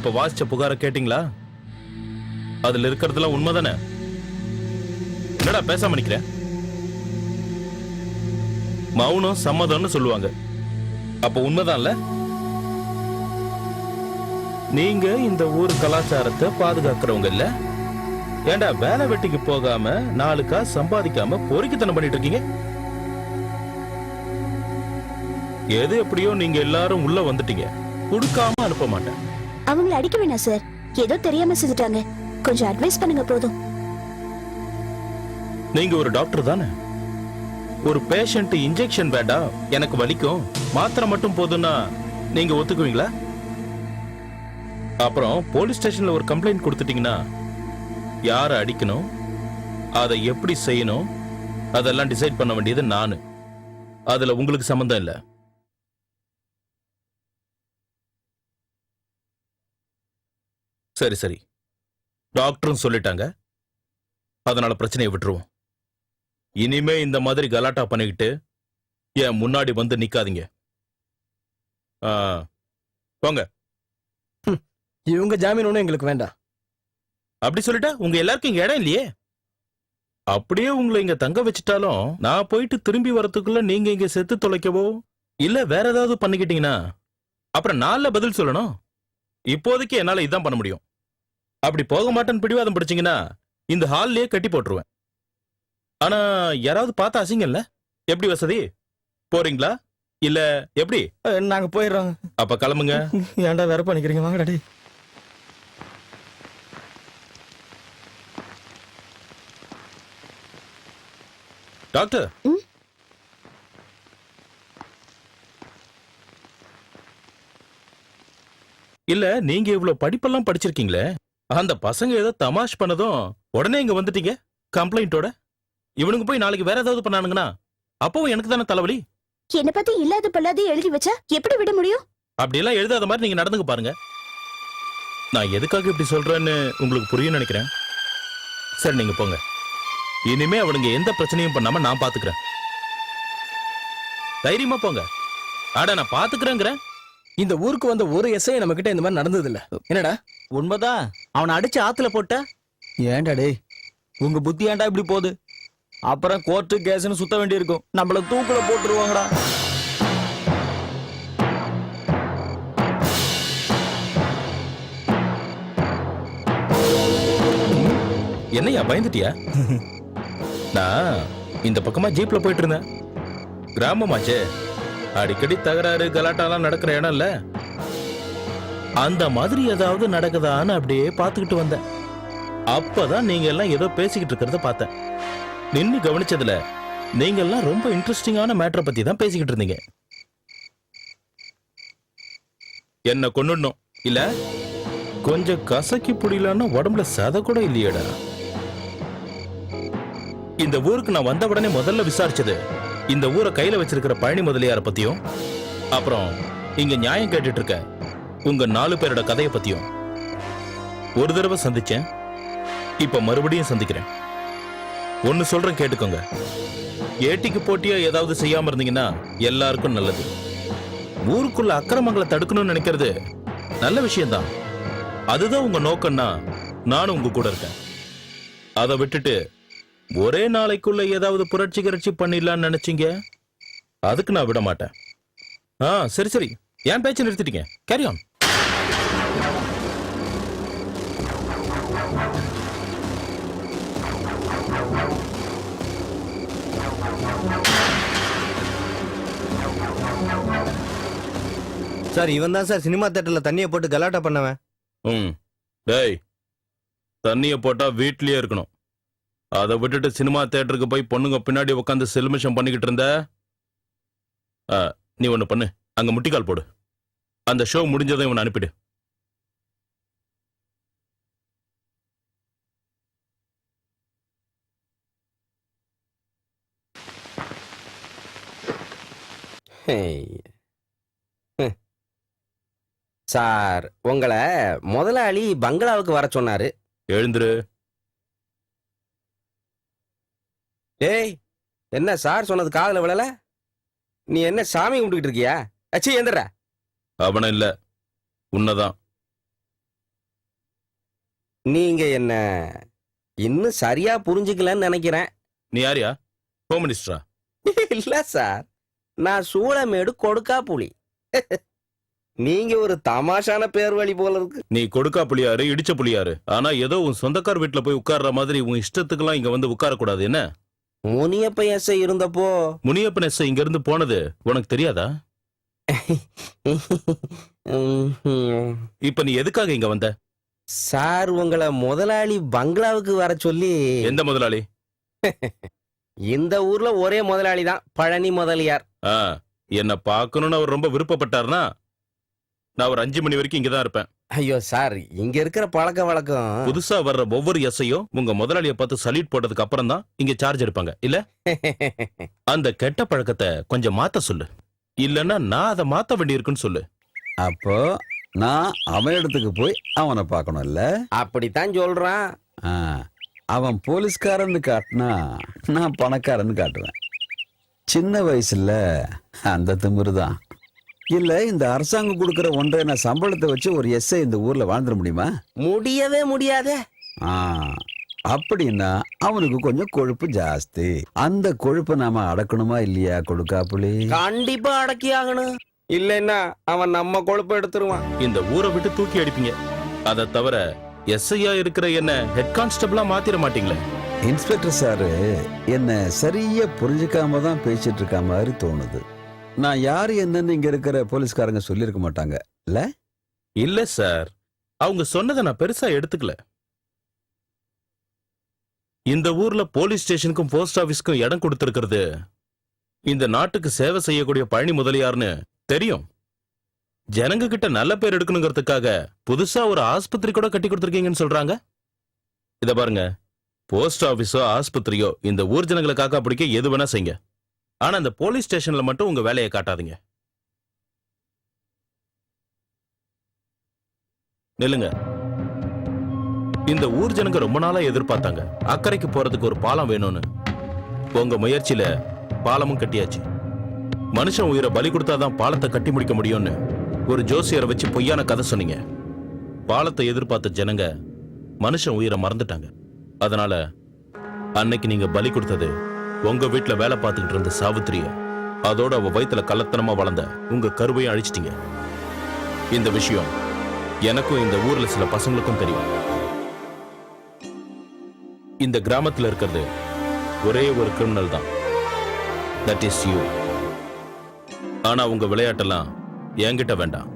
இப்ப வாசிச்ச புகார கேட்டீங்களா? அதுல இருக்கிறதுலாம் உண்மைதானே? என்னடா பேசாம நிக்கிற? மௌனம் சம்மதம்னு சொல்லுவாங்க. அப்ப உண்மைதான்ல? நீங்க இந்த ஊர் கலாச்சாரத்தை பாதுகாக்கிறவங்க இல்ல? ஏண்டா வேலை வெட்டிக்கு போகாம 4 காசு சம்பாதிக்காம பொறுக்கித்தனம் பண்ணிட்டு இருக்கீங்க? எது எப்படியோ நீங்க எல்லாரும் உள்ள வந்துட்டீங்க. குடுக்காம அனுப்ப மாட்டேன். அவங்கள அடிக்க வேணாம் சார், ஏதோ தெரியாம செஞ்சுட்டாங்க, கொஞ்சம் அட்வைஸ் பண்ணுங்க போதும். நீங்க ஒரு டாக்டர் தானே? ஒரு பேஷண்ட் இன்ஜெக்ஷன் வேண்டாம், எனக்கு வலிக்கும், மாத்திரை மட்டும் போதும்னா நீங்க ஒத்துக்குவீங்களா? அப்புறம் போலீஸ் ஸ்டேஷன்ல ஒரு கம்ப்ளைண்ட் கொடுத்துட்டீங்கன்னா யாரை அடிக்கணும், அதை எப்படி செய்யணும், அதெல்லாம் டிசைட் பண்ண வேண்டியது நானு. அதுல உங்களுக்கு சம்பந்தம் இல்ல. சரி சரி, டாக்டரும் சொல்லிட்டாங்க, அதனால பிரச்சனையை விட்டுருவோம். இனிமே இந்த மாதிரி கலாட்டா பண்ணிக்கிட்டு என் முன்னாடி வந்து நிக்காதீங்க. போங்க. இவங்க ஜாமீன் ஒன்றும் எங்களுக்கு வேண்டாம். அப்படி சொல்லிட்டா உங்க எல்லாருக்கும் இங்க இடம் இல்லையே. அப்படியே உங்களை இங்க தங்க வச்சுட்டாலும் நான் போயிட்டு திரும்பி வரதுக்குள்ள நீங்க இங்க செத்து தொலைக்கவோ இல்ல வேற ஏதாவது பண்ணிக்கிட்டீங்கன்னா அப்புறம் நாள்ல பதில் சொல்லணும். இப்போதைக்கு என்னால இதான் பண்ண முடியும். அப்படி போக மாட்டேன்னு பிடிவாதம் பிடிச்சீங்கன்னா இந்த ஹால்லயே கட்டி போட்டுருவேன். ஆனா யாராவது பார்த்தா அசிங்கல்ல? எப்படி வசதி? போறீங்களா இல்ல எப்படி? நாங்க போயிடுறோம். அப்ப கிளம்புங்க. ஏன்டா வேற பண்ணிக்கிறீங்க? வாங்கடாடி. டாக்டர், இல்ல நீங்க இவ்வளவு படிப்பெல்லாம் படிச்சிருக்கீங்களே, அந்த பசங்க ஏதோ தமாஷ் பண்ணதும் உடனே இங்க வந்துட்டீங்க கம்ப்ளைண்டோட. இவனுங்க போய் நாளைக்கு வேற ஏதாவது பண்ணானுங்கன்னா அப்பவும் எனக்கு தானே தலைவலி. என்ன பத்தி இல்லாத பொல்லாத எழுதி வச்சா எப்படி விட முடியும்? அப்படி எல்லாம் எழுதாத மாதிரி நீங்க நடந்துக்க பாருங்க. நான் எதுக்காக இப்படி சொல்றேன்னு உங்களுக்கு புரியும் நினைக்கிறேன். சரி நீங்க போங்க. இனிமே அவனுங்க எந்த பிரச்சனையும் பண்ணாம நான் பாத்துக்கிறேன். தைரியமா போங்க. ஆட நான் பாத்துக்கிறேங்கிறேன். இந்த ஊருக்கு வந்த ஒரு எஸ்ஐ நம்ம கிட்ட இந்த மாதிரி நடந்தது இல்ல. என்னடா? உண்மைதான். அவனை அடிச்சு ஆத்துல போட்ட. ஏன்டா டேய், உங்க புத்தி ஏன்டா இப்படி போகுது? அப்புறம் கோர்ட்டு கேஸ்னு சுத்த வேண்டி இருக்கும். நம்மள தூக்குல போட்டுருவாங்கடா. என்னையா பயந்துட்டியா? நான் இந்த பக்கமா ஜீப்ல போயிட்டு இருந்தேன். கிராமமாச்சே, அடிக்கடி தகராறு கலாட்டாலாம் நடக்கிற இடம் இல்ல. அந்த மாதிரி ஏதாவது நடக்குதான்னு அப்படியே பார்த்துக்கிட்டு வந்தேன். அப்பதான் நீங்க எல்லாம் ஏதோ பேசிக்கிட்டு இருக்கிறத பார்த்தேன். நின்னு கவனிச்சதுல நீங்க எல்லாம் ரொம்ப இன்ட்ரெஸ்டிங்கான மேட்டரை பத்தி தான் பேசிக்கிட்டு இருந்தீங்க. என்ன கொன்னுடணும் இல்ல? கொஞ்சம் கசக்கி புடியலான்னு உடம்புல சத கூட இல்லையடா. இந்த ஊருக்கு நான் வந்த உடனே முதல்ல விசாரிச்சது இந்த ஊரை கையில வச்சிருக்கிற பழனி முதலியார பத்தியும், அப்புறம் இங்க நியாயம் கேட்டுட்டு இருக்க உங்க 4 பேரோட கதையை பத்தியும். ஒரு தடவை சந்திச்சேன், இப்ப மறுபடியும் சந்திக்கிறேன். ஒன்னு சொல்றேன் கேட்டுக்கோங்க. ஏட்டிக்கு போட்டியா ஏதாவது செய்யாம இருந்தீங்கன்னா எல்லாருக்கும் நல்லது. ஊருக்குள்ள அக்கிரமங்களை தடுக்கணும்னு நினைக்கிறது நல்ல விஷயம்தான். அதுதான் உங்க நோக்கம்னா நானும் உங்க கூட இருக்கேன். அதை விட்டுட்டு ஒரே நாளைக்குள்ள ஏதாவது புரட்சி கிரட்சி பண்ணிடலான்னு நினைச்சீங்க, அதுக்கு நான் விட மாட்டேன். சரி சரி, ஏன் பேச்சு நிறுத்திட்டீங்க? Carry on. சார், இவன் தான் சார் சினிமா தியேட்டர்ல தண்ணியை போட்டு கலாட்டா பண்ணவன். டேய், தண்ணியை போட்டா வீட்லயே இருக்கணும். அதை விட்டுட்டு சினிமா தியேட்டருக்கு போய் பொண்ணுங்க பின்னாடி உட்காந்து செல்மிஷம் பண்ணிக்கிட்டு இருந்த. நீ ஒண்ணு பண்ணு, அங்க முட்டிக்கால் போடு. அந்த ஷோ முடிஞ்சதை இவனை அனுப்பிடு. சார், உங்களை முதலாளி பங்களாவுக்கு வர சொன்னாரு. எழுந்துரு. டேய், என்ன சார் சொன்னது காதுல விழல? நீ என்ன சாமி கும்பிட்டுக்கிட்டு இருக்கியா? அச்சி எந்திர. அவன இல்ல, உன்னதான். நீங்க என்ன இன்னும் சரியா புரிஞ்சுக்கலன்னு நினைக்கிறேன். நீ யாரியா? ஹோம் மினிஸ்டரா? இல்ல சார், நான் சூளமேடு கொடுக்கா புலி. நீங்க ஒரு தமாஷான பேர் வழி போல இருக்கு. நீ கொடுக்கா புளியாரு, இடிச்ச புளியாரு. ஆனா ஏதோ உன் சொந்தக்கார் வீட்டுல போய் உட்கார்ற மாதிரி உன் இஷ்டத்துக்கெல்லாம் இங்க வந்து உட்காரக்கூடாது என்ன? முனியப்ப எஸ்ஐ இருந்தப்போ முனியப்பன் எஸ் இங்க இருந்து போனது உனக்கு தெரியாதா? இப்ப நீ எதுக்காக இங்க வந்த? சார், உங்களை முதலாளி பங்களாவுக்கு வர சொல்லி. எந்த முதலாளி? இந்த ஊர்ல ஒரே முதலாளி தான், பழனி முதலியார். என்ன பார்க்கணும்னு அவர் ரொம்ப விருப்பப்பட்டாருன்னா நான் ஒரு 5 மணி வரைக்கும் இங்கதான் இருப்பேன். ஐயோ சார், இங்க இருக்கிற பழக்க வழக்கம். புதுசா வர்ற ஒவ்வொரு எஸ்ஐயும் உங்க முதலாளிய பார்த்து சல்யூட் போட்டதுக்கு அப்புறம் தான் இங்க சார்ஜ் எடுப்பாங்க இல்ல? அந்த கெட்ட பழக்கத்தை கொஞ்சம் மாத்த சொல்லு, இல்லன்னா நான் அதை மாத்த வேண்டியிருக்குன்னு சொல்லு. அப்போ நான் அவன் இடத்துக்கு போய் அவனை பார்க்கணும் இல்ல? அப்படித்தான் சொல்றான். ஆ, அவன் போலீஸ்காரன்னு காட்டினா நான் பணக்காரன்னு காட்டுவேன். சின்ன வயசுல அந்த திமிரு தான். இல்ல இந்த அரசாங்கம் கொடுக்கிற 1.5 சம்பளத்தை வச்சு ஒரு எஸ்ஐ இந்த ஊர்ல வாழ்ந்துட முடியுமா? முடியவே முடியாதே. ஆ, அப்படின்னா அவனுக்கு கொஞ்சம் கொழுப்பு ஜாஸ்தி. அந்த கொழுப்பை நாம அடக்கணுமா இல்லையா கொடுக்கா புலி? கண்டிப்பா அடக்கி ஆகணும், இல்லைன்னா அவன் நம்ம கொழுப்பு எடுத்துருவான். இந்த ஊரை விட்டு தூக்கி அடிப்பீங்க. அதை தவிர எஸ்ஐயா இருக்கிற என்ன ஹெட் கான்ஸ்டபிளா மாத்திர மாட்டீங்களே? இன்ஸ்பெக்டர் சாரு என்ன சரியா புரிஞ்சுக்காம தான் பேசிட்டு இருக்க மாதிரி தோணுது. நான் யாரு என்னன்னு இங்க இருக்கிற போலீஸ்காரங்க சொல்லியிருக்க மாட்டாங்க இல்ல? இல்ல சார், அவங்க சொன்னதை நான் பெருசா எடுத்துக்கல. இந்த ஊர்ல போலீஸ் ஸ்டேஷனுக்கும் போஸ்ட் ஆபீஸ்க்கும் இடம் கொடுத்திருக்கிறது இந்த நாட்டுக்கு சேவை செய்யக்கூடிய பழனி முதலியார்னு தெரியும். ஜனங்க கிட்ட நல்ல பேர் எடுக்கணுங்கிறதுக்காக புதுசா ஒரு ஆஸ்பத்திரி கூட கட்டி கொடுத்திருக்கீங்கன்னு சொல்றாங்க. இத பாருங்க, போஸ்ட் ஆபீஸோ ஆஸ்பத்திரியோ இந்த ஊர் ஜனங்களை காக்கா பிடிக்க எது வேணா செய்யுங்க. ஆனா இந்த போலீஸ் ஸ்டேஷன்ல மட்டும் உங்க வேலையை காட்டாதீங்க. நில்லுங்க. இந்த ஊர் ஜனங்க ரொம்ப நாளா எதிர்பார்த்தாங்க அக்கறைக்கு போறதுக்கு ஒரு பாலம் வேணும்னு. உங்க முயற்சியில பாலமும் கட்டியாச்சு. மனுஷன் உயிரை பலி கொடுத்தாதான் பாலத்தை கட்டி முடிக்க முடியும்னு ஒரு ஜோசியரை வச்சு பொய்யான கதை சொன்னீங்க. பாலத்தை எதிர்பார்த்த ஜனங்க மனுஷன் உயிரை மறந்துட்டாங்க. அதனால அன்னைக்கு நீங்க பலி கொடுத்தது உங்க வீட்டுல வேலை பார்த்துக்கிட்டு இருந்த சாவித்திரிய, அதோட அவ வயித்துல கள்ளத்தனமா வளர்ந்த உங்க கருவையும் அழிச்சிட்டீங்க. இந்த விஷயம் எனக்கும் இந்த ஊர்ல சில பசங்களுக்கும் தெரியும். இந்த கிராமத்துல இருக்கிறது ஒரே ஒரு கிரிமினல் தான், தட் இஸ் யூ. ஆனா உங்க விளையாட்டெல்லாம் என்கிட்ட வேண்டாம்.